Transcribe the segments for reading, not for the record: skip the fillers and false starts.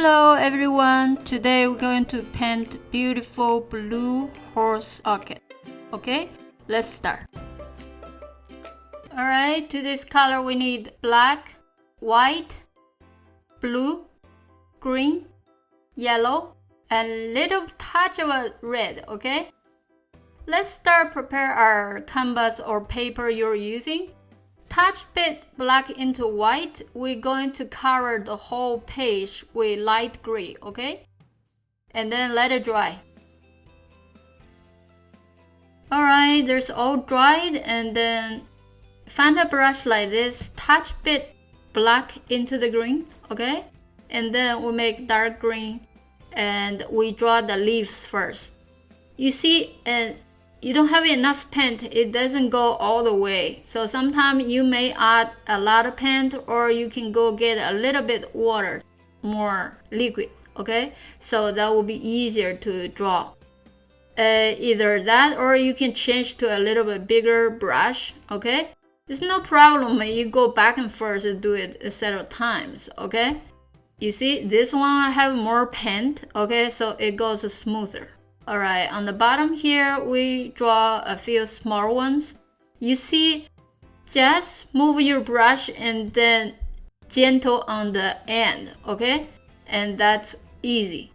Hello everyone, today we're going to paint beautiful blue horse orchid. Okay, let's start. Alright, to this color we need black, white, blue, green, yellow, and little touch of a red, okay? Let's start prepare our canvas or paper you're using. Touch bit black into white, we're going to cover the whole page with light gray, okay? And then let it dry. Alright, there's all dried, and then find a brush like this, touch bit black into the green, okay? And then we make dark green and we draw the leaves first. You see, you don't have enough paint, it doesn't go all the way. So sometimes you may add a lot of paint, or you can go get a little bit water, more liquid, okay? So that will be easier to draw. Either that, or you can change to a little bit bigger brush, okay? There's no problem, you go back and forth and do it several times, okay? You see, this one I have more paint, okay? So it goes smoother. Alright, on the bottom here, we draw a few small ones. You see, just move your brush and then gentle on the end, okay? And that's easy.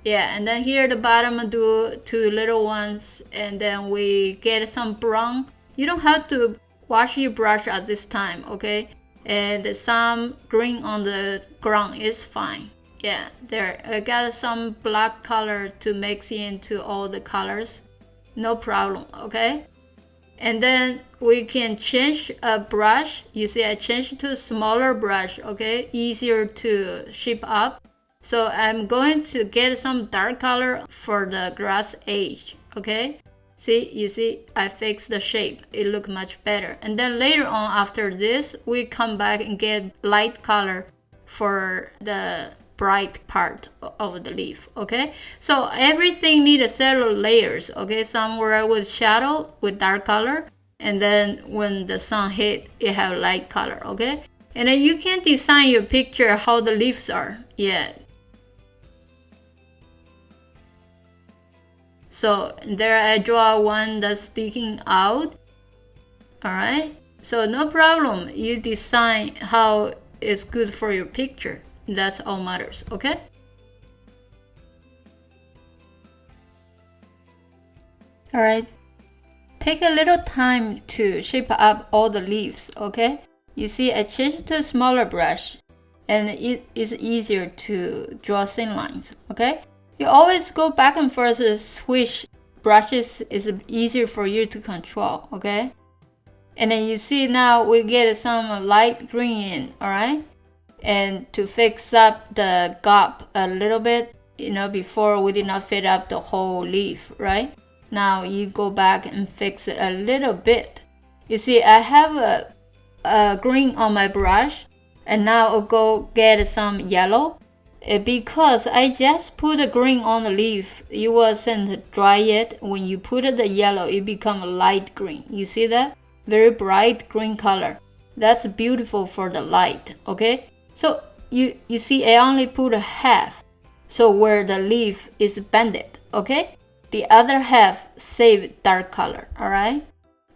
Yeah, and then here at the bottom, do two little ones, and then we get some brown. You don't have to wash your brush at this time, okay? And some green on the ground is fine. Yeah, there, I got some black color to mix into all the colors. No problem, okay? And then we can change a brush. You see, I changed to a smaller brush, okay? Easier to shape up. So I'm going to get some dark color for the grass edge, okay? See, you see, I fixed the shape. It look much better. And then later on, after this, we come back and get light color for the bright part of the leaf, okay? So everything needs several layers, okay? Somewhere with shadow, with dark color, and then when the sun hit, it have light color, okay? And then you can design your picture how the leaves are, yeah. So there I draw one that's sticking out, alright? So no problem, you design how it's good for your picture. That's all matters, okay? Alright, take a little time to shape up all the leaves, okay? You see, I changed to a smaller brush, and it is easier to draw thin lines, okay? You always go back and forth and switch brushes, is easier for you to control, okay? And then you see now we get some light green in, alright? And to fix up the gap a little bit, you know, before we did not fit up the whole leaf, right? Now you go back and fix it a little bit. You see, I have a green on my brush, and now I'll go get some yellow. Because I just put the green on the leaf, it wasn't dry yet. When you put the yellow, it becomes light green. You see that? Very bright green color. That's beautiful for the light, okay? So you see, I only put a half, so where the leaf is bended, okay? The other half save dark color, alright?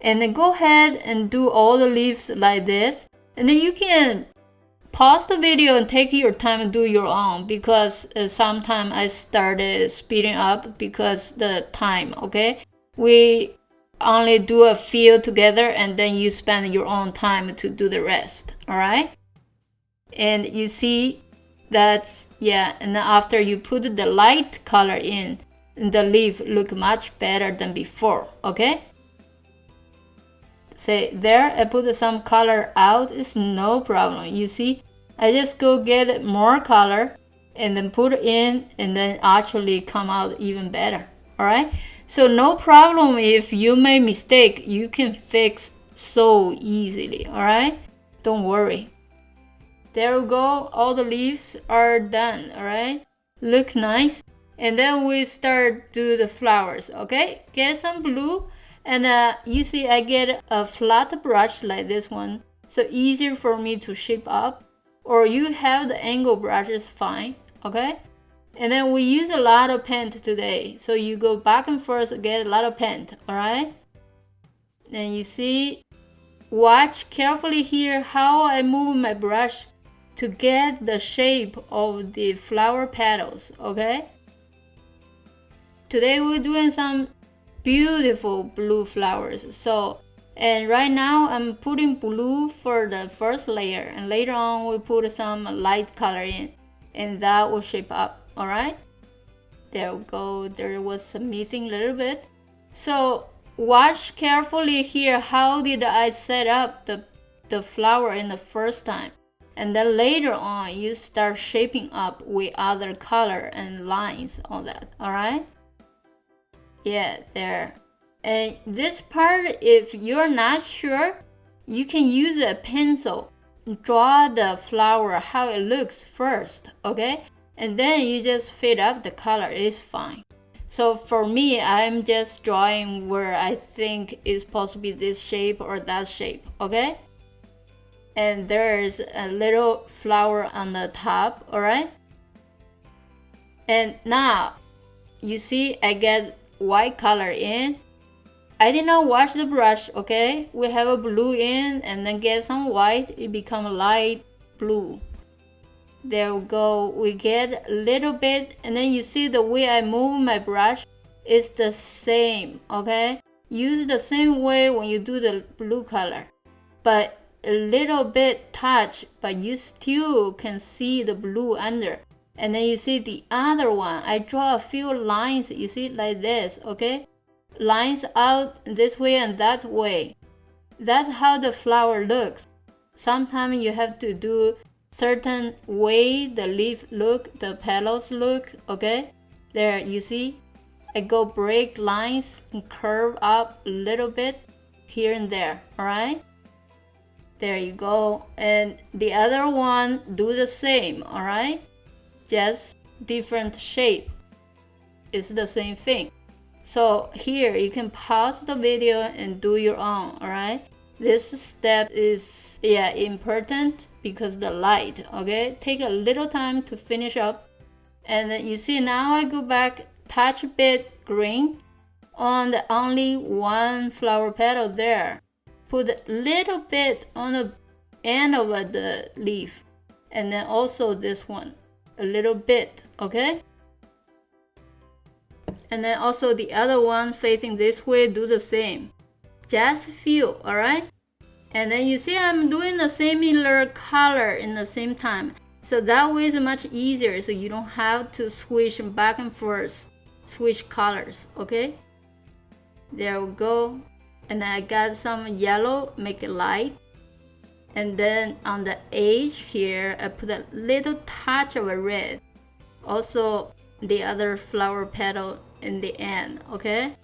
And then go ahead and do all the leaves like this. And then you can pause the video and take your time and do your own, because sometimes I started speeding up because the time, okay? We only do a few together, and then you spend your own time to do the rest, alright? And you see that's, yeah, and then after you put the light color in, the leaf look much better than before, okay? See, there I put some color out, it's no problem. You see, I just go get more color and then put it in, and then actually come out even better, alright? So no problem if you make mistake, you can fix so easily, alright? Don't worry. There we go, all the leaves are done, alright? Look nice. And then we start do the flowers, okay? Get some blue, and you see I get a flat brush like this one, so easier for me to shape up. Or you have the angle brush is fine, okay? And then we use a lot of paint today, so you go back and forth, get a lot of paint, all right? And you see, watch carefully here how I move my brush to get the shape of the flower petals, okay? Today we're doing some beautiful blue flowers. And right now I'm putting blue for the first layer, and later on we put some light color in, and that will shape up, all right? There we go. There was missing a little bit. So watch carefully here, how did I set up the flower in the first time, and then later on you start shaping up with other color and lines on that, all right? Yeah, there. And this part, if you're not sure, you can use a pencil, draw the flower how it looks first, okay? And then you just fade up the color, it's fine. So for me, I'm just drawing where I think it's supposed to be this shape or that shape, okay? And there's a little flower on the top, all right? And now, you see I get white color in. I did not wash the brush, okay? We have a blue in and then get some white, it become light blue. There we go, we get a little bit, and then you see the way I move my brush is the same, okay? Use the same way when you do the blue color, but a little bit touch, but you still can see the blue under. And then you see the other one, I draw a few lines, you see, like this, okay? Lines out this way and that way. That's how the flower looks. Sometimes you have to do certain way the leaf look, the petals look, okay? There, you see? I go break lines and curve up a little bit here and there, alright? There you go. And the other one, do the same, alright? Just different shape. It's the same thing. So here you can pause the video and do your own, alright? This step is important because the light, okay? Take a little time to finish up. And then you see now I go back, touch a bit green on the only one flower petal there. Put a little bit on the end of the leaf. And then also this one, a little bit, okay? And then also the other one facing this way, do the same. Just feel, alright? And then you see I'm doing a similar color in the same time. So that way is much easier, so you don't have to switch back and forth, switch colors, okay? There we go. And then I got some yellow, make it light. And then on the edge here, I put a little touch of a red. Also, the other flower petal in the end, okay?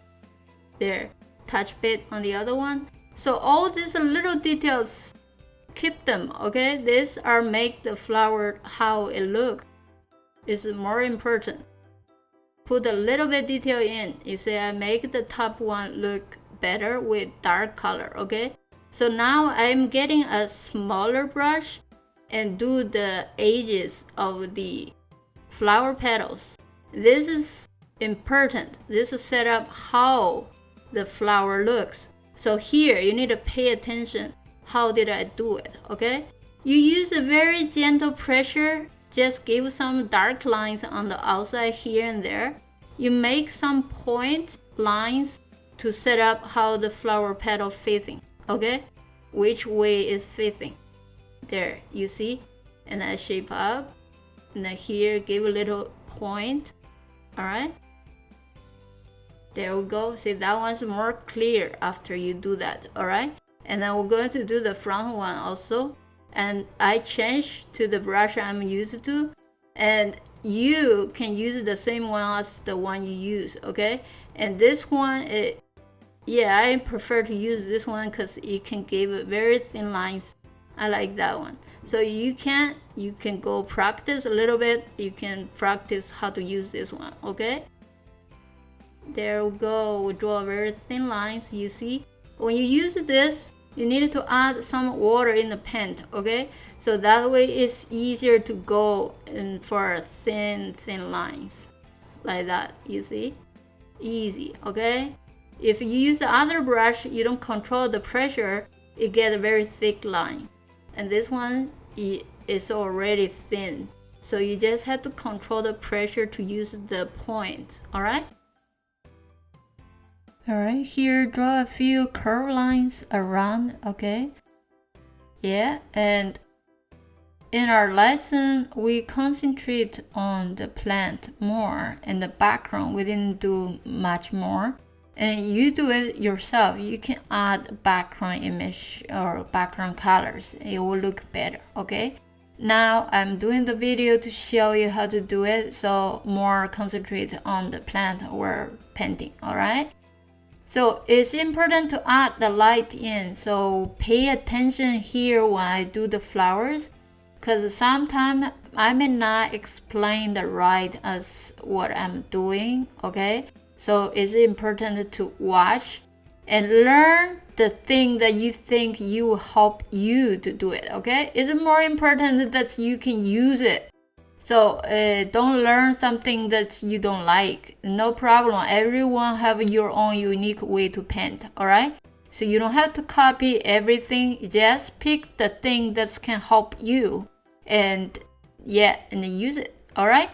There, touch bit on the other one. So all these little details, keep them, okay? These are make the flower how it looks. Is more important. Put a little bit detail in. You see, I make the top one look better with dark color, okay? So now I'm getting a smaller brush and do the edges of the flower petals. This is important. This is set up how the flower looks. So here you need to pay attention. How did I do it? Okay? You use a very gentle pressure. Just give some dark lines on the outside here and there. You make some point lines to set up how the flower petal facing. Okay? Which way is facing. There, you see? And I shape up. And then here give a little point. Alright? There we go. See, that one's more clear after you do that. Alright? And then we're going to do the front one also. And I change to the brush I'm used to. And you can use the same one as the one you use. Okay? And this one, I prefer to use this one because it can give very thin lines. I like that one. So you can go practice a little bit. You can practice how to use this one, okay? There we go. We draw very thin lines. You see, when you use this, you need to add some water in the paint, okay? So that way it's easier to go in for thin lines like that, you see? Easy, okay? If you use the other brush, you don't control the pressure, it gets a very thick line. And this one is already thin. So you just have to control the pressure to use the point, alright? Alright, here draw a few curve lines around, okay? Yeah, and in our lesson, we concentrate on the plant more and the background. We didn't do much more. And you do it yourself. You can add background image or background colors. It will look better, okay? Now I'm doing the video to show you how to do it, so more concentrate on the plant we're painting, alright? So it's important to add the light in, so pay attention here when I do the flowers, because sometimes I may not explain the right as what I'm doing, okay? So it's important to watch and learn the thing that you think you will help you to do it, okay? It's more important that you can use it. So don't learn something that you don't like. No problem. Everyone have your own unique way to paint, alright? So you don't have to copy everything. Just pick the thing that can help you and use it, alright?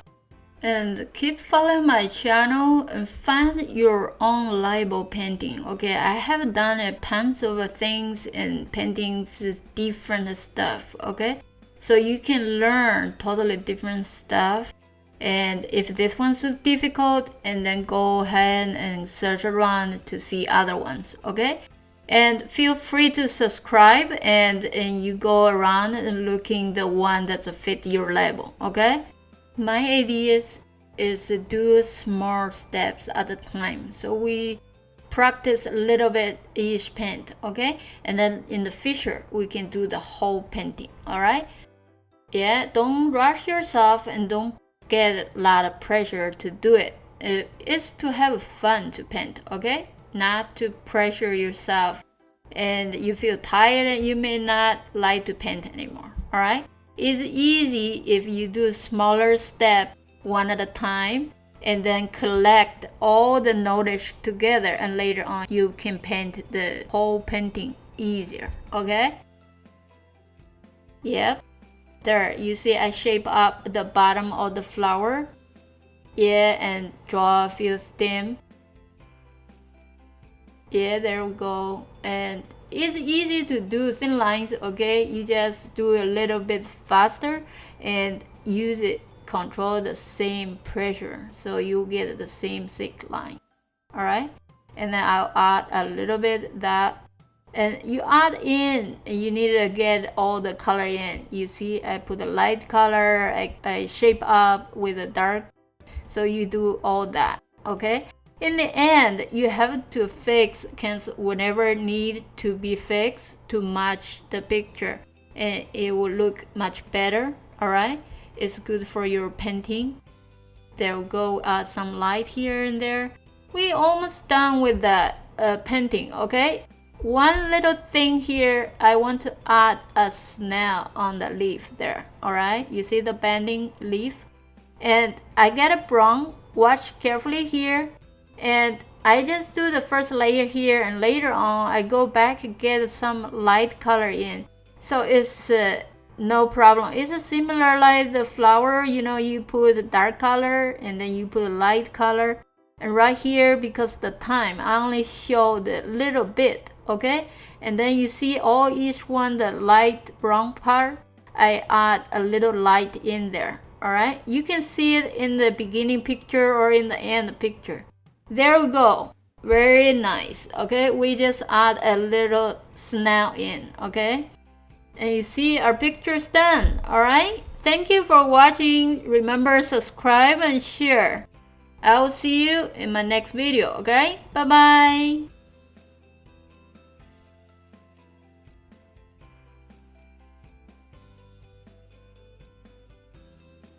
And keep following my channel and find your own label painting. Okay, I have done a tons of things and paintings, different stuff. Okay, so you can learn totally different stuff. And if this one's too difficult, and then go ahead and search around to see other ones. Okay, and feel free to subscribe and you go around and looking the one that's fit your label. Okay. My idea is to do small steps at a time. So we practice a little bit each paint, okay? And then in the future, we can do the whole painting, all right? Yeah, don't rush yourself and don't get a lot of pressure to do it. It's to have fun to paint, okay? Not to pressure yourself and you feel tired and you may not like to paint anymore, all right? It's easy if you do smaller steps one at a time and then collect all the knowledge together, and later on you can paint the whole painting easier, okay? Yep, there you see I shape up the bottom of the flower, yeah, and draw a few stem. Yeah, there we go. And it's easy to do thin lines, okay? You just do a little bit faster and use it, control the same pressure so you get the same thick line, all right? And then I'll add a little bit that, and you add in, you need to get all the color in. You see I put a light color, I shape up with a dark, so you do all that, okay? In the end, you have to fix whenever need to be fixed to match the picture, and it will look much better, alright? It's good for your painting. There we go, add some light here and there. We almost done with that painting, okay? One little thing here, I want to add a snail on the leaf there, alright? You see the bending leaf? And I get a brown, watch carefully here. And I just do the first layer here, and later on I go back and get some light color in. So it's no problem. It's similar like the flower, you know, you put dark color and then you put light color. And right here, because the time, I only show the little bit, okay? And then you see each one, the light brown part, I add a little light in there, alright? You can see it in the beginning picture or in the end picture. There we go, very nice, okay? We just add a little snail in, okay? And you see our picture's done, alright? Thank you for watching. Remember, subscribe and share. I will see you in my next video, okay? Bye bye.